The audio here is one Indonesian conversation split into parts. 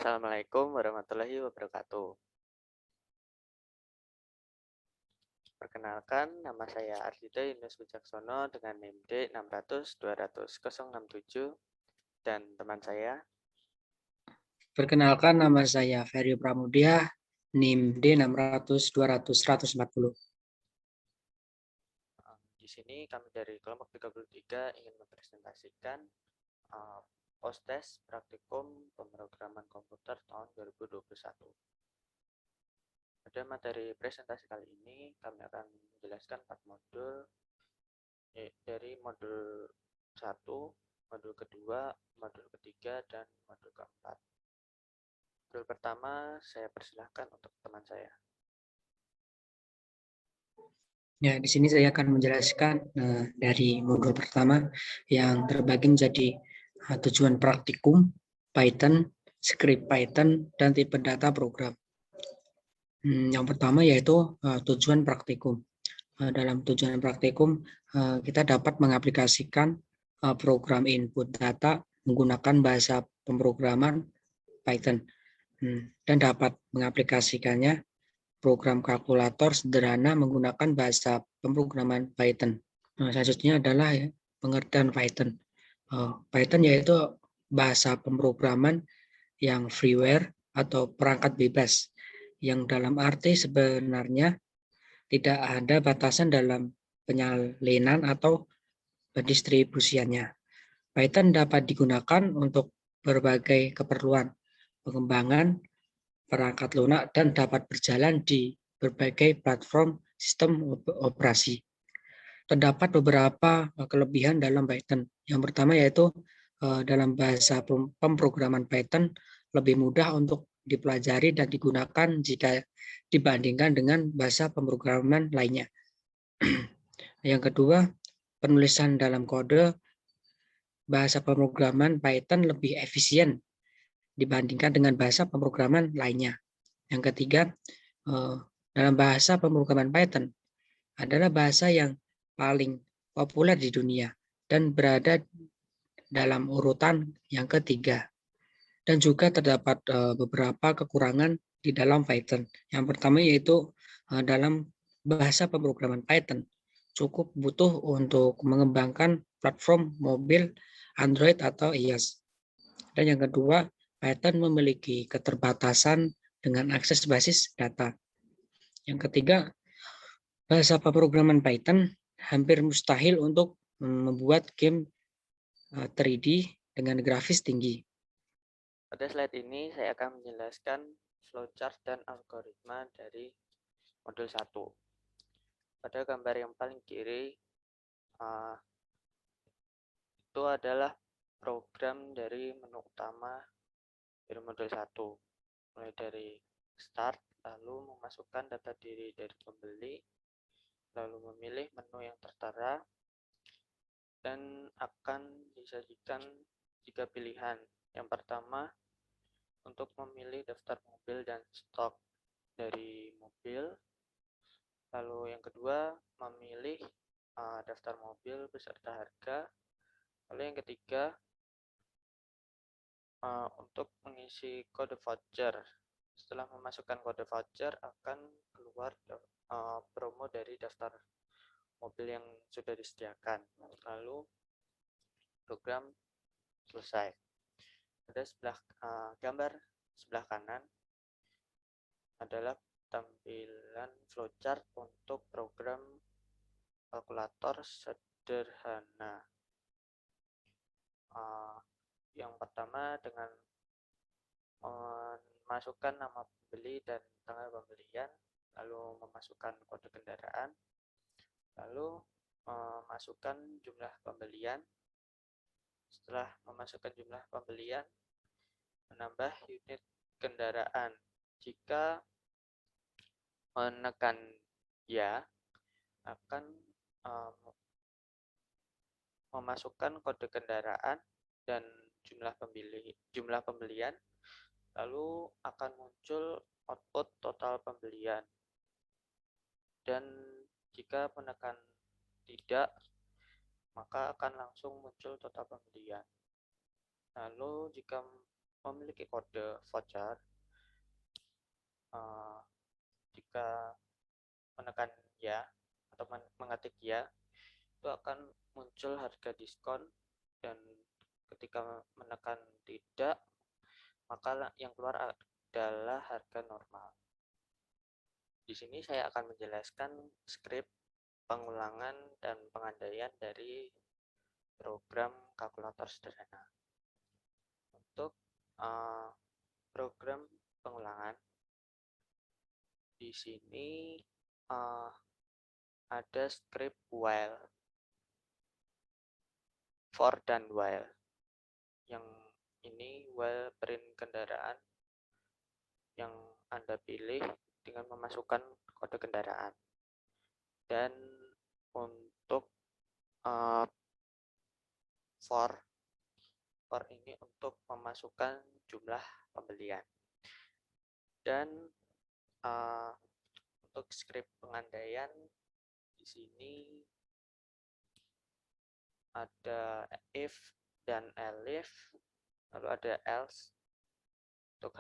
Assalamualaikum warahmatullahi wabarakatuh. Perkenalkan, nama saya Ardito Yunus Wijaksono dengan NIM D 600-200-067 dan teman saya. Perkenalkan, nama saya Ferry Pramudia, NIM D 600-200-140. Di sini kami dari kelompok 33 ingin mempresentasikan Postes Praktikum Pemrograman Komputer tahun 2021. Pada materi presentasi kali ini, kami akan menjelaskan 4 modul dari modul 1, modul kedua, modul ketiga, dan modul keempat. Modul pertama, saya persilahkan untuk teman saya. Ya, di sini saya akan menjelaskan dari modul pertama yang terbagi menjadi tujuan praktikum, Python, script Python, dan tipe data program. Yang pertama yaitu tujuan praktikum. Dalam tujuan praktikum, kita dapat mengaplikasikan program input data menggunakan bahasa pemrograman Python dan dapat mengaplikasikannya program kalkulator sederhana menggunakan bahasa pemrograman Python. Selanjutnya adalah pengertian Python. Python yaitu bahasa pemrograman yang freeware atau perangkat bebas, yang dalam arti sebenarnya tidak ada batasan dalam penyalinan atau pendistribusiannya. Python dapat digunakan untuk berbagai keperluan pengembangan perangkat lunak dan dapat berjalan di berbagai platform sistem operasi. Terdapat beberapa kelebihan dalam Python. Yang pertama yaitu dalam bahasa pemrograman Python lebih mudah untuk dipelajari dan digunakan jika dibandingkan dengan bahasa pemrograman lainnya. Yang kedua, penulisan dalam kode bahasa pemrograman Python lebih efisien dibandingkan dengan bahasa pemrograman lainnya. Yang ketiga, dalam bahasa pemrograman Python adalah bahasa yang paling populer di dunia dan berada dalam urutan yang ketiga. Dan juga terdapat beberapa kekurangan di dalam Python. Yang pertama yaitu dalam bahasa pemrograman Python cukup butuh untuk mengembangkan platform mobil Android atau iOS. Dan yang kedua, Python memiliki keterbatasan dengan akses basis data. Yang ketiga, bahasa pemrograman Python hampir mustahil untuk membuat game 3D dengan grafis tinggi. Pada slide ini saya akan menjelaskan flowchart dan algoritma dari modul 1. Pada gambar yang paling kiri, itu adalah program dari menu utama dari modul 1. Mulai dari start, lalu memasukkan data diri dari pembeli, lalu memilih menu yang tertera, dan akan disajikan 3 pilihan. Yang pertama, untuk memilih daftar mobil dan stok dari mobil. Lalu yang kedua, memilih daftar mobil beserta harga. Lalu yang ketiga, untuk mengisi kode voucher. Setelah memasukkan kode voucher, akan keluar promo dari daftar mobil yang sudah disediakan. Lalu program selesai. Pada gambar sebelah kanan adalah tampilan flowchart untuk program kalkulator sederhana. Yang pertama dengan memasukkan nama pembeli dan tanggal pembelian, lalu memasukkan kode kendaraan, lalu memasukkan jumlah pembelian. Setelah memasukkan jumlah pembelian, menambah unit kendaraan. Jika menekan ya, akan memasukkan kode kendaraan dan jumlah pembelian, lalu akan muncul output total pembelian. Dan jika menekan tidak, maka akan langsung muncul total pembelian. Lalu jika memiliki kode voucher. Jika menekan ya atau mengetik ya, itu akan muncul harga diskon, dan ketika menekan tidak, maka yang keluar adalah harga normal. Di sini saya akan menjelaskan skrip pengulangan dan pengandaian dari program kalkulator sederhana. Untuk program pengulangan, di sini ada skrip while, for dan while. Yang ini while print kendaraan yang Anda pilih dengan memasukkan kode kendaraan. Dan untuk for ini untuk memasukkan jumlah pembelian. Dan untuk skrip pengandaian di sini ada if dan elif, lalu ada else untuk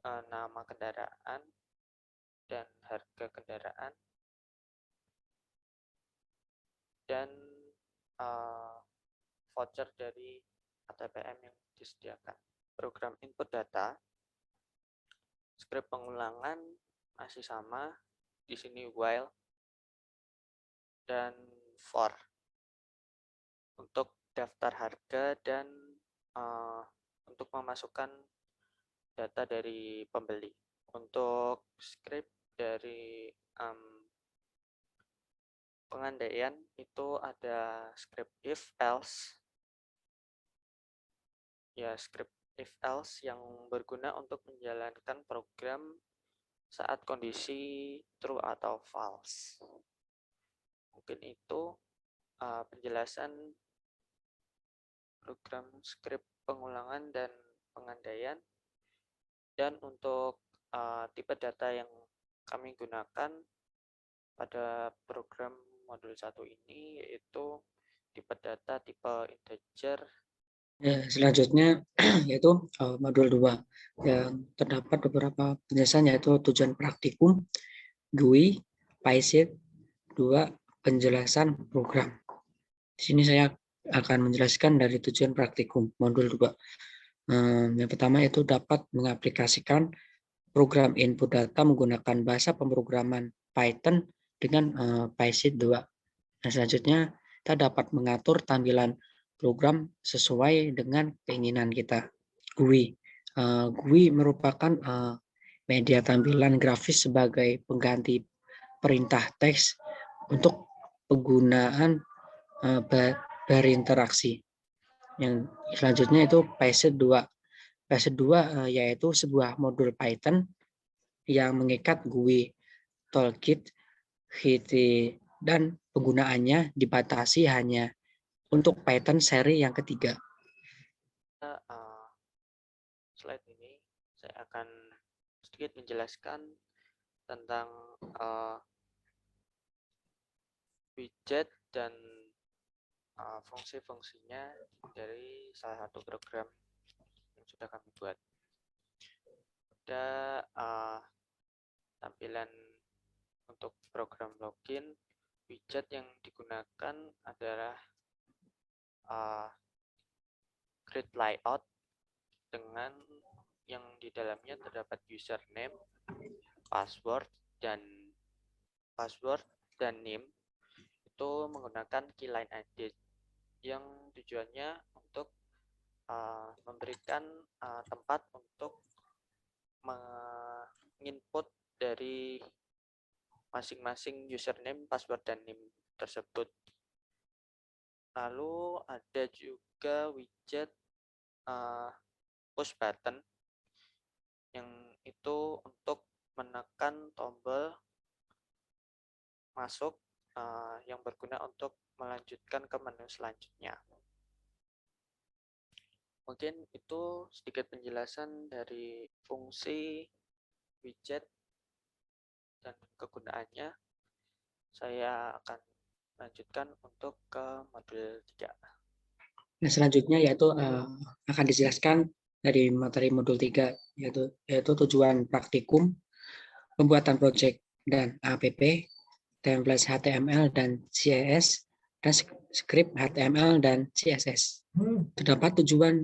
nama kendaraan dan harga kendaraan, dan voucher dari ATPM yang disediakan. Program input data, skrip pengulangan masih sama, di sini while dan for. Untuk daftar harga dan untuk memasukkan data dari pembeli. Untuk skrip dari pengandaian itu ada skrip if else. Ya, skrip if else yang berguna untuk menjalankan program saat kondisi true atau false. Mungkin itu penjelasan program skrip pengulangan dan pengandaian. Dan untuk tipe data yang kami gunakan pada program modul 1 ini yaitu tipe data tipe integer. Selanjutnya yaitu modul 2 yang terdapat beberapa penjelasan, yaitu tujuan praktikum, GUI, PySheet, 2 penjelasan program. Di sini saya akan menjelaskan dari tujuan praktikum modul 2. Yang pertama itu dapat mengaplikasikan program input data menggunakan bahasa pemrograman Python dengan PySheet 2. Nah, selanjutnya kita dapat mengatur tampilan program sesuai dengan keinginan kita. GUI. GUI merupakan media tampilan grafis sebagai pengganti perintah teks untuk penggunaan berinteraksi. Yang selanjutnya itu PySheet 2. PySheet 2 yaitu sebuah modul Python yang mengikat GUI, toolkit, HT, dan penggunaannya dibatasi hanya untuk Python seri yang ketiga. Slide ini saya akan sedikit menjelaskan tentang widget dan fungsi-fungsinya dari salah satu program yang sudah kami buat. Ada tampilan untuk program login. Widget yang digunakan adalah grid layout dengan yang di dalamnya terdapat username, password dan name. Itu menggunakan keyline edit yang tujuannya untuk memberikan tempat untuk menginput dari masing-masing username, password, dan name tersebut. Lalu ada juga widget push button yang itu untuk menekan tombol masuk yang berguna untuk melanjutkan ke menu selanjutnya. Mungkin itu sedikit penjelasan dari fungsi widget dan kegunaannya. Saya akan lanjutkan untuk ke modul 3. Nah, selanjutnya yaitu akan dijelaskan dari materi modul 3, yaitu tujuan praktikum, pembuatan proyek dan APP, template HTML dan CSS, dan skrip HTML dan CSS. Terdapat tujuan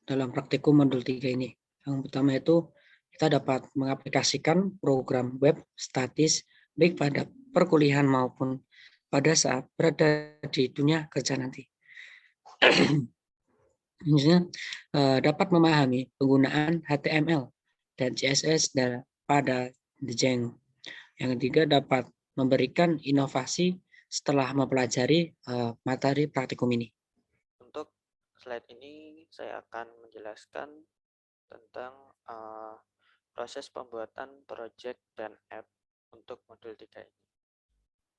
dalam praktikum modul 3 ini. Yang pertama itu kita dapat mengaplikasikan program web statis baik pada perkuliahan maupun pada saat berada di dunia kerja nanti. Misalnya dapat memahami penggunaan HTML dan CSS pada desain. Yang ketiga dapat memberikan inovasi setelah mempelajari materi praktikum ini. Untuk slide ini saya akan menjelaskan tentang proses pembuatan project dan app untuk modul 3 ini.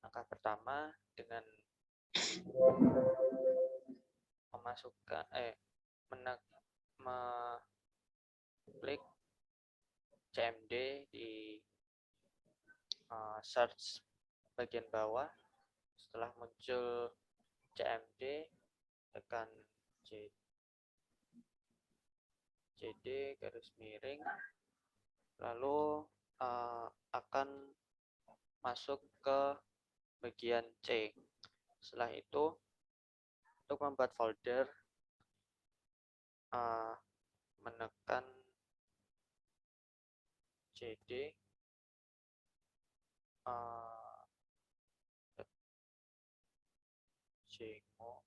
Langkah pertama dengan memasukkan klik CMD di search bagian bawah. Setelah muncul CMD, tekan CD garis miring, lalu akan masuk ke bagian C. Setelah itu, untuk membuat folder, menekan CD, Jengo,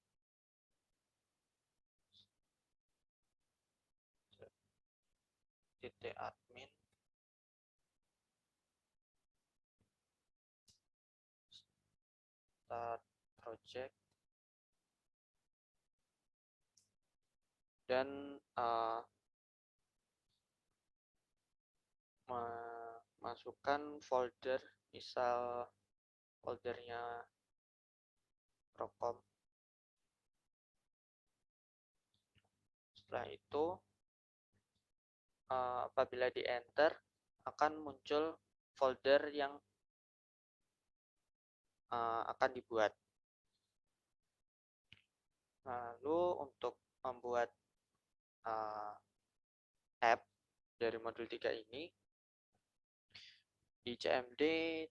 titik admin, start project, dan memasukkan folder, misal foldernya Procom. Setelah itu apabila di enter akan muncul folder yang akan dibuat. Lalu untuk membuat app dari modul 3 ini, di CMD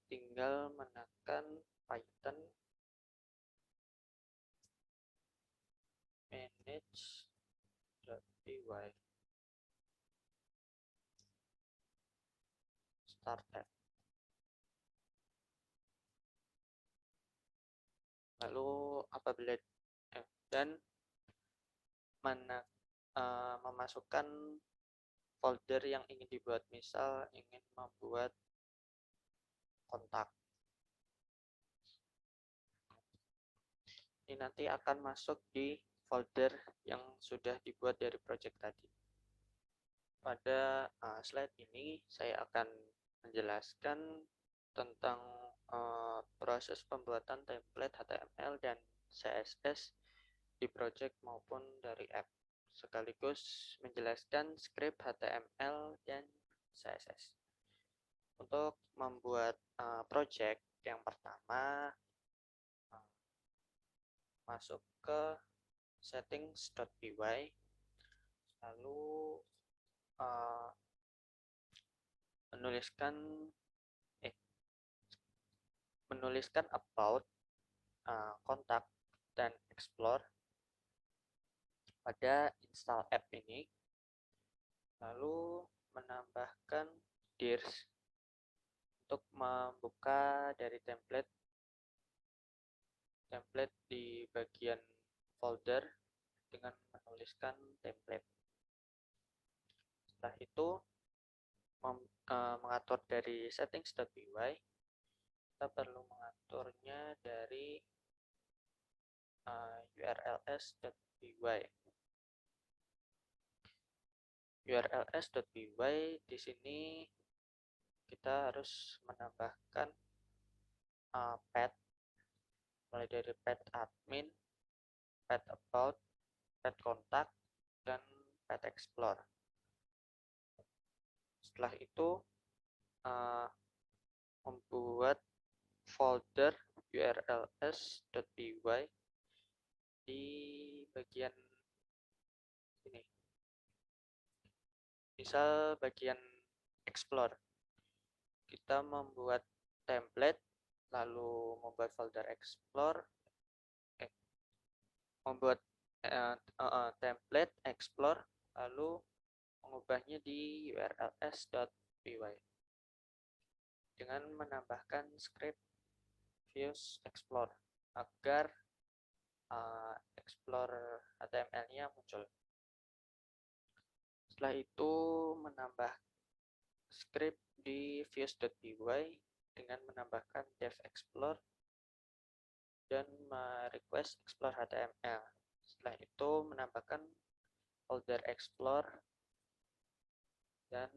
tinggal menekan Python manage.py start app. Lalu apabila dan memasukkan folder yang ingin dibuat, misal ingin membuat kontak. Ini nanti akan masuk di folder yang sudah dibuat dari project tadi. Pada slide ini saya akan menjelaskan tentang proses pembuatan template HTML dan CSS di project maupun dari app, sekaligus menjelaskan script HTML dan CSS. Untuk membuat project, yang pertama masuk ke settings.py, lalu menuliskan about, kontak, dan explore pada install app ini, lalu menambahkan dirs untuk membuka dari template di bagian folder dengan menuliskan template. Setelah itu mengatur dari settings.py, kita perlu mengaturnya dari urls.py. urls.py di sini kita harus menambahkan path, mulai dari path admin, path about, path contact, dan path explore. Setelah itu membuat folder urls.py di bagian ini. Misal bagian explore, kita membuat template, lalu membuat folder explore, membuat template explore, lalu mengubahnya di urls.py dengan menambahkan script views explore agar explore HTML-nya muncul. Setelah itu menambah script di views.py dengan menambahkan dev explore dan request explore HTML. Setelah itu menambahkan folder explore dan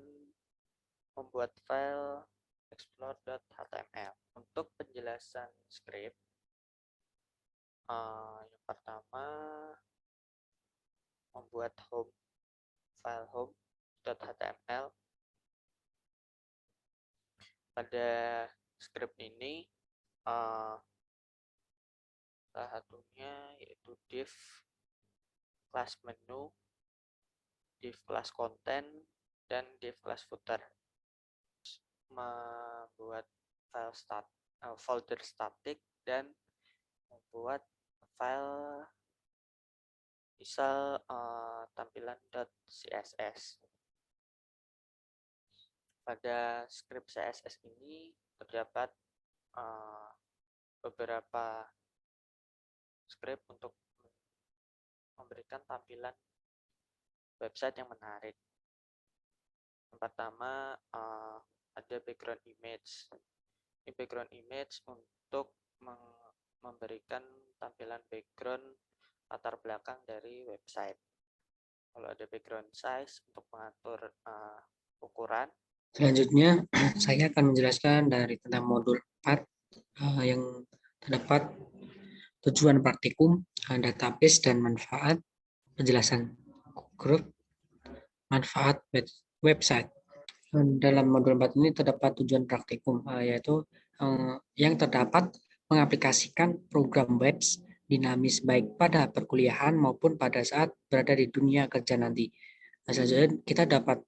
membuat file explore.html. Untuk penjelasan script, yang pertama membuat file home.html. Pada script ini salah satunya yaitu div class menu, div class content, dan div class footer. Membuat folder static dan membuat file misal tampilan.css. Pada script CSS ini terdapat beberapa script untuk memberikan tampilan website yang menarik. Yang pertama ada background image. Ini background image untuk memberikan tampilan background latar belakang dari website. Kalau ada background size untuk mengatur ukuran. Selanjutnya, saya akan menjelaskan dari tentang modul 4 yang terdapat tujuan praktikum, database dan manfaat, penjelasan grup, manfaat website. Dalam modul 4 ini terdapat tujuan praktikum, yaitu yang terdapat mengaplikasikan program web dinamis baik pada perkuliahan maupun pada saat berada di dunia kerja nanti. Selanjutnya kita dapat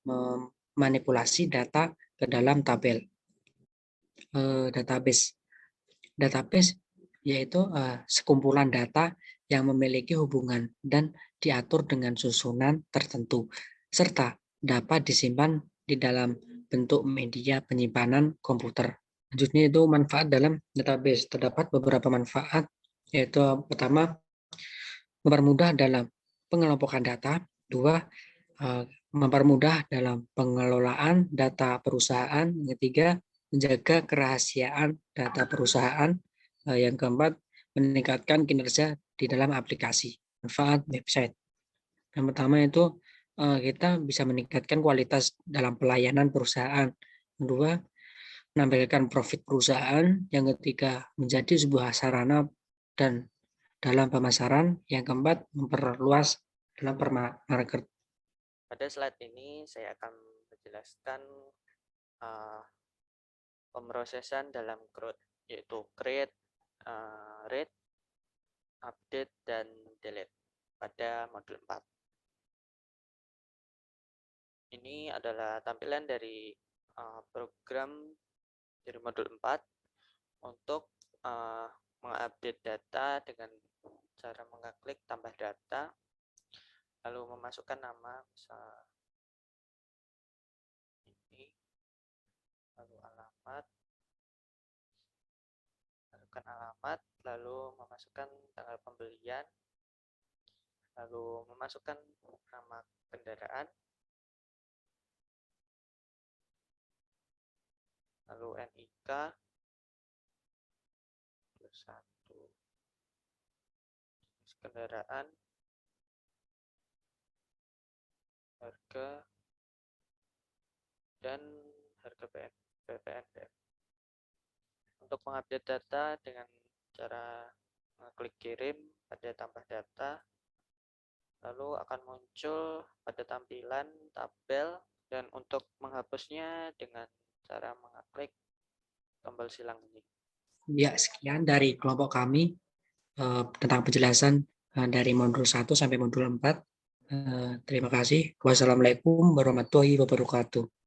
manipulasi data ke dalam tabel. Database yaitu sekumpulan data yang memiliki hubungan dan diatur dengan susunan tertentu serta dapat disimpan di dalam bentuk media penyimpanan komputer. Selanjutnya itu manfaat dalam database. Terdapat beberapa manfaat, yaitu pertama, mempermudah dalam pengelompokan data. Dua, mempermudah dalam pengelolaan data perusahaan. Yang ketiga, menjaga kerahasiaan data perusahaan. Yang keempat, meningkatkan kinerja di dalam aplikasi. Manfaat website. Yang pertama itu kita bisa meningkatkan kualitas dalam pelayanan perusahaan. Kedua, menampilkan profit perusahaan. Yang ketiga, menjadi sebuah sarana dan dalam pemasaran. Yang keempat, memperluas dalam market. Pada slide ini saya akan menjelaskan pemrosesan dalam Groot, yaitu create, read, update, dan delete pada modul 4. Ini adalah tampilan dari program dari modul 4 untuk mengupdate data dengan cara mengklik tambah data, lalu memasukkan nama, misal ini, lalu alamat, lalu memasukkan tanggal pembelian, lalu memasukkan nama kendaraan, lalu NIK +1, kendaraan, harga, dan harga PPNBM. Untuk mengupdate data dengan cara klik kirim pada tambah data, lalu akan muncul pada tampilan tabel, dan untuk menghapusnya dengan cara mengklik tombol silang ini. Ya, sekian dari kelompok kami tentang penjelasan dari modul 1 sampai modul 4. Terima kasih. Wassalamualaikum warahmatullahi wabarakatuh.